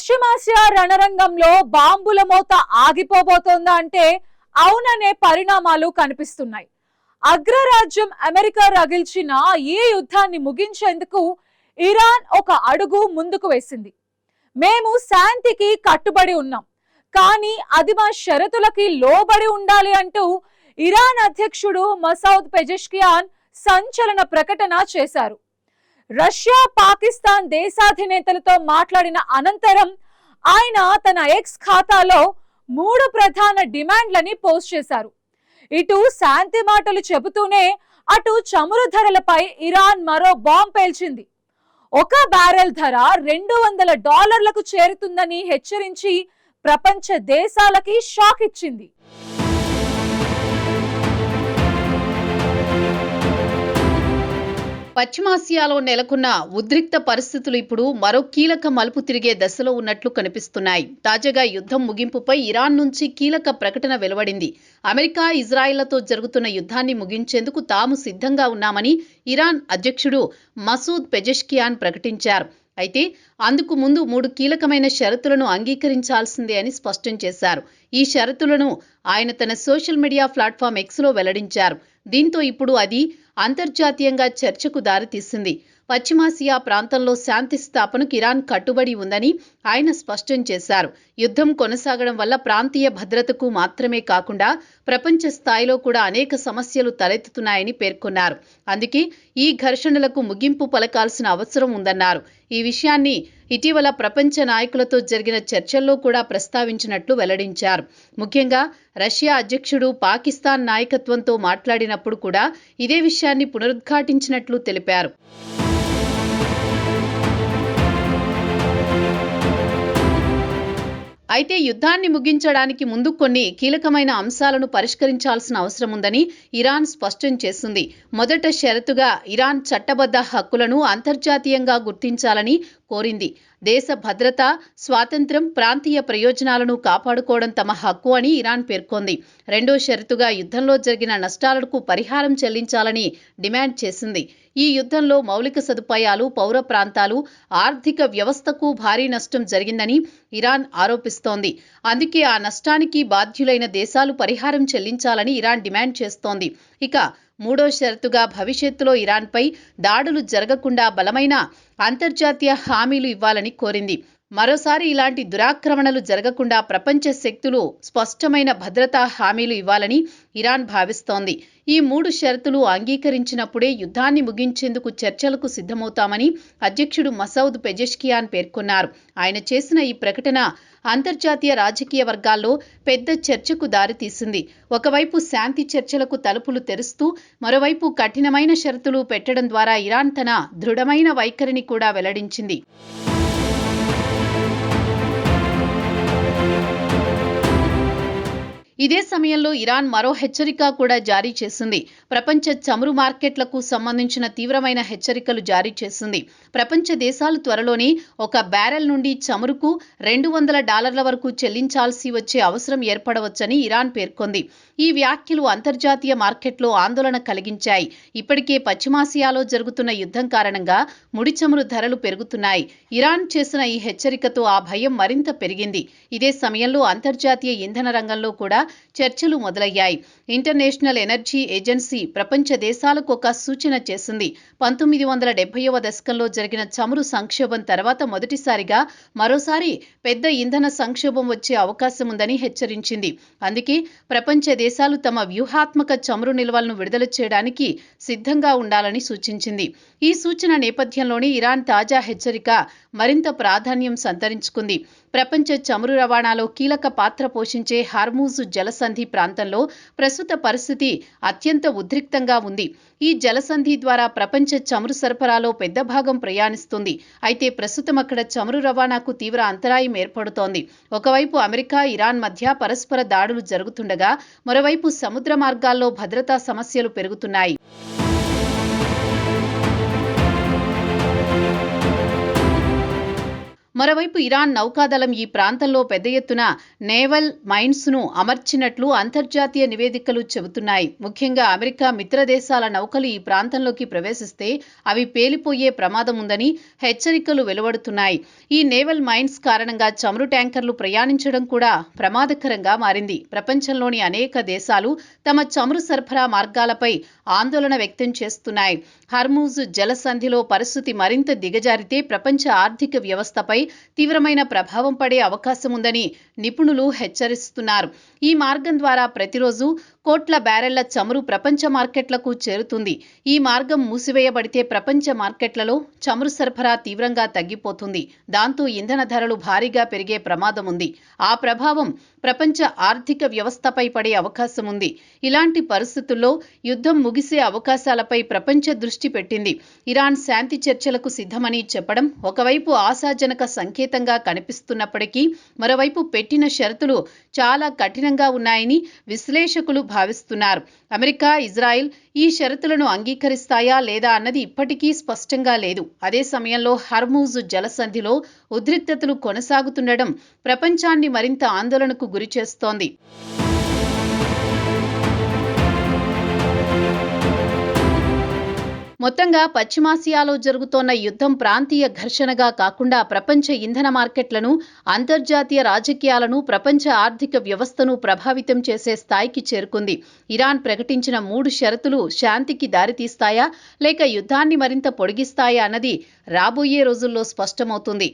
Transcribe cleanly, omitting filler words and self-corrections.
పశ్చిమాసియా రణరంగంలో బాంబుల మోత ఆగిపోబోతోందా అంటే అవుననే పరిణామాలు కనిపిస్తున్నాయి. అగ్రరాజ్యం అమెరికా రగిల్చిన ఈ యుద్ధాన్ని ముగించేందుకు ఇరాన్ ఒక అడుగు ముందుకు వేసింది. మేము శాంతికి కట్టుబడి ఉన్నాం, కానీ అది మా షరతులకి లోబడి ఉండాలి అంటూ ఇరాన్ అధ్యక్షుడు మసౌద్ పెజెష్కియాన్ సంచలన ప్రకటన చేశారు. రష్యా, పాకిస్తాన్ దేశాధినేతలతో మాట్లాడిన అనంతరం ఆయన తన ఎక్స్ ఖాతాలో 3 ప్రధాన డిమాండ్లని పోస్ట్ చేశారు. ఇటు శాంతి మాటలు చెబుతూనే అటు చమురు ధరలపై ఇరాన్ మరో బాంబ్ పేల్చింది. ఒక బ్యారెల్ ధర $200లకు చేరుతుందని హెచ్చరించి ప్రపంచ దేశాలకి షాక్ ఇచ్చింది. పశ్చిమాసియాలో నెలకొన్న ఉద్రిక్త పరిస్థితులు ఇప్పుడు మరో కీలక మలుపు తిరిగే దశలో ఉన్నట్లు కనిపిస్తున్నాయి. తాజాగా యుద్ధం ముగింపుపై ఇరాన్ నుంచి కీలక ప్రకటన వెలువడింది. అమెరికా, ఇజ్రాయెళ్లతో జరుగుతున్న యుద్ధాన్ని ముగించేందుకు తాము సిద్ధంగా ఉన్నామని ఇరాన్ అధ్యక్షుడు మసూద్ పెజెష్కియాన్ ప్రకటించారు. అయితే అందుకు ముందు 3 కీలకమైన షరతులను అంగీకరించాల్సిందే అని స్పష్టం చేశారు. ఈ షరతులను ఆయన తన సోషల్ మీడియా ప్లాట్ఫామ్ ఎక్స్లో వెల్లడించారు. దీంతో ఇప్పుడు అది అంతర్జాతీయంగా చర్చకు దారితీసింది. పశ్చిమాసియా ప్రాంతంలో శాంతి స్థాపనకు ఇరాన్ కట్టుబడి ఉందని ఆయన స్పష్టం చేశారు. యుద్ధం కొనసాగడం వల్ల ప్రాంతీయ భద్రతకు మాత్రమే కాకుండా ప్రపంచ స్థాయిలో కూడా అనేక సమస్యలు తలెత్తుతున్నాయని పేర్కొన్నారు. అందుకే ఈ ఘర్షణలకు ముగింపు పలకాల్సిన అవసరం ఉందన్నారు. ఈ విషయాన్ని ఇటీవల ప్రపంచ నాయకులతో జరిగిన చర్చల్లో కూడా ప్రస్తావించినట్లు వెల్లడించారు. ముఖ్యంగా రష్యా అధ్యక్షుడు పాకిస్తాన్ నాయకత్వంతో మాట్లాడినప్పుడు కూడా ఇదే విషయాన్ని పునరుద్ఘాటించినట్లు తెలిపారు. అయితే యుద్ధాన్ని ముగించడానికి ముందు కొన్ని కీలకమైన అంశాలను పరిష్కరించాల్సిన అవసరం ఉందని ఇరాన్ స్పష్టం చేసింది. మొదట షరతుగా ఇరాన్ చట్టబద్ధ హక్కులను అంతర్జాతీయంగా గుర్తించాలని కోరింది. దేశ భద్రత, స్వాతంత్ర్యం, ప్రాంతీయ ప్రయోజనాలను కాపాడుకోవడం తమ హక్కు అని ఇరాన్ పేర్కొంది. రెండో షరతుగా యుద్ధంలో జరిగిన నష్టాలకు పరిహారం చెల్లించాలని డిమాండ్ చేసింది. ఈ యుద్ధంలో మౌలిక సదుపాయాలు, పౌర ప్రాంతాలు, ఆర్థిక వ్యవస్థకు భారీ నష్టం జరిగిందని ఇరాన్ ఆరోపిస్తోంది. అందుకే ఆ నష్టానికి బాధ్యులైన దేశాలు పరిహారం చెల్లించాలని ఇరాన్ డిమాండ్ చేస్తోంది. ఇక మూడో షరతుగా భవిష్యత్తులో ఇరాన్పై దాడులు జరగకుండా బలమైన అంతర్జాతీయ హామీలు ఇవ్వాలని కోరింది. మరోసారి ఇలాంటి దురాక్రమణలు జరగకుండా ప్రపంచ శక్తులు స్పష్టమైన భద్రతా హామీలు ఇవ్వాలని ఇరాన్ భావిస్తోంది. ఈ 3 షరతులు అంగీకరించినప్పుడే యుద్ధాన్ని ముగించేందుకు చర్చలకు సిద్ధమవుతామని అధ్యక్షుడు మసౌద్ పెజెష్కియాన్ పేర్కొన్నారు. ఆయన చేసిన ఈ ప్రకటన అంతర్జాతీయ రాజకీయ వర్గాల్లో పెద్ద చర్చకు దారితీసింది. ఒకవైపు శాంతి చర్చలకు తలుపులు తెరుస్తూ మరోవైపు కఠినమైన షరతులు పెట్టడం ద్వారా ఇరాన్ తన దృఢమైన వైఖరిని కూడా వెల్లడించింది. ఇదే సమయంలో ఇరాన్ మరో హెచ్చరిక కూడా జారీ చేసింది. ప్రపంచ చమురు మార్కెట్లకు సంబంధించిన తీవ్రమైన హెచ్చరికలు జారీ చేసింది. ప్రపంచ దేశాలు త్వరలోనే ఒక బ్యారెల్ నుండి చమురుకు $200 వరకు చెల్లించాల్సి వచ్చే అవసరం ఏర్పడవచ్చని ఇరాన్ పేర్కొంది. ఈ వ్యాఖ్యలు అంతర్జాతీయ మార్కెట్లో ఆందోళన కలిగించాయి. ఇప్పటికే పశ్చిమాసియాలో జరుగుతున్న యుద్ధం కారణంగా ముడి చమురు ధరలు పెరుగుతున్నాయి. ఇరాన్ చేసిన ఈ హెచ్చరికతో ఆ భయం మరింత పెరిగింది. ఇదే సమయంలో అంతర్జాతీయ ఇంధన రంగంలో కూడా చర్చలు మొదలయ్యాయి. ఇంటర్నేషనల్ ఎనర్జీ ఏజెన్సీ ప్రపంచ దేశాలకు ఒక సూచన చేసింది. 1970వ దశకంలో జరిగిన చమురు సంక్షోభం తర్వాత మొదటిసారిగా మరోసారి పెద్ద ఇంధన సంక్షోభం వచ్చే అవకాశం ఉందని హెచ్చరించింది. అందుకే ప్రపంచ దేశాలు తమ వ్యూహాత్మక చమురు నిల్వలను విడుదల చేయడానికి సిద్ధంగా ఉండాలని సూచించింది. ఈ సూచన నేపథ్యంలోనే ఇరాన్ తాజా హెచ్చరిక మరింత ప్రాధాన్యం సంతరించుకుంది. ప్రపంచ చమురు రవాణాలో కీలక పాత్ర పోషించే హార్మూజ్ జలసంధి ప్రాంతంలో ప్రస్తుత పరిస్థితి అత్యంత ఉద్రిక్తంగా ఉంది. ఈ జలసంధి ద్వారా ప్రపంచ చమురు సరఫరాలో పెద్ద భాగం ప్రయాణిస్తుంది. అయితే ప్రస్తుతం అక్కడ చమురు రవాణాకు తీవ్ర అంతరాయం ఏర్పడుతోంది. ఒకవైపు అమెరికా, ఇరాన్ మధ్య పరస్పర దాడులు జరుగుతుండగా మరోవైపు సముద్ర మార్గాల్లో భద్రతా సమస్యలు పెరుగుతున్నాయి. మరోవైపు ఇరాన్ నౌకాదళం ఈ ప్రాంతంలో పెద్ద ఎత్తున నేవల్ మైన్స్ ను అమర్చినట్లు అంతర్జాతీయ నివేదికలు చెబుతున్నాయి. ముఖ్యంగా అమెరికా మిత్ర దేశాల నౌకలు ఈ ప్రాంతంలోకి ప్రవేశిస్తే అవి పేలిపోయే ప్రమాదం ఉందని హెచ్చరికలు వెలువడుతున్నాయి. ఈ నేవల్ మైన్స్ కారణంగా చమురు ట్యాంకర్లు ప్రయాణించడం కూడా ప్రమాదకరంగా మారింది. ప్రపంచంలోని అనేక దేశాలు తమ చమురు సరఫరా మార్గాలపై ఆందోళన వ్యక్తం చేస్తున్నాయి. హర్మూజ్ జలసంధిలో పరిస్థితి మరింత దిగజారితే ప్రపంచ ఆర్థిక వ్యవస్థపై తీవ్రమైన ప్రభావం పడే అవకాశం ఉందని నిపుణులు హెచ్చరిస్తున్నారు. ఈ మార్గం ద్వారా ప్రతిరోజు కోట్ల బ్యారెళ్ల చమురు ప్రపంచ మార్కెట్లకు చేరుతుంది. ఈ మార్గం మూసివేయబడితే ప్రపంచ మార్కెట్లలో చమురు సరఫరా తీవ్రంగా తగ్గిపోతుంది. దాంతో ఇంధన ధరలు భారీగా పెరిగే ప్రమాదం ఉంది. ఆ ప్రభావం ప్రపంచ ఆర్థిక వ్యవస్థపై పడే అవకాశం ఉంది. ఇలాంటి పరిస్థితుల్లో యుద్ధం ముగిసే అవకాశాలపై ప్రపంచ దృష్టి పెట్టింది. ఇరాన్ శాంతి చర్చలకు సిద్ధమని చెప్పడం ఒకవైపు ఆశాజనక సంకేతంగా కనిపిస్తున్నప్పటికీ మరోవైపు పెట్టిన షరతులు చాలా కఠినంగా ఉన్నాయని విశ్లేషకులు భావిస్తున్నారు. అమెరికా, ఇజ్రాయెల్ ఈ షరతులను అంగీకరిస్తాయా లేదా అన్నది ఇప్పటికీ స్పష్టంగా లేదు. అదే సమయంలో హర్మూజ్ జలసంధిలో ఉద్రిక్తతలు కొనసాగుతుండడం ప్రపంచాన్ని మరింత ఆందోళనకు గురిచేస్తోంది. మొత్తంగా పశ్చిమాసియాలో జరుగుతోన్న యుద్ధం ప్రాంతీయ ఘర్షణగా కాకుండా ప్రపంచ ఇంధన మార్కెట్లను, అంతర్జాతీయ రాజకీయాలను, ప్రపంచ ఆర్థిక వ్యవస్థను ప్రభావితం చేసే స్థాయికి చేరుకుంది. ఇరాన్ ప్రకటించిన 3 షరతులు శాంతికి దారితీస్తాయా లేక యుద్ధాన్ని మరింత పొడిగిస్తాయా అన్నది రాబోయే రోజుల్లో స్పష్టమవుతుంది.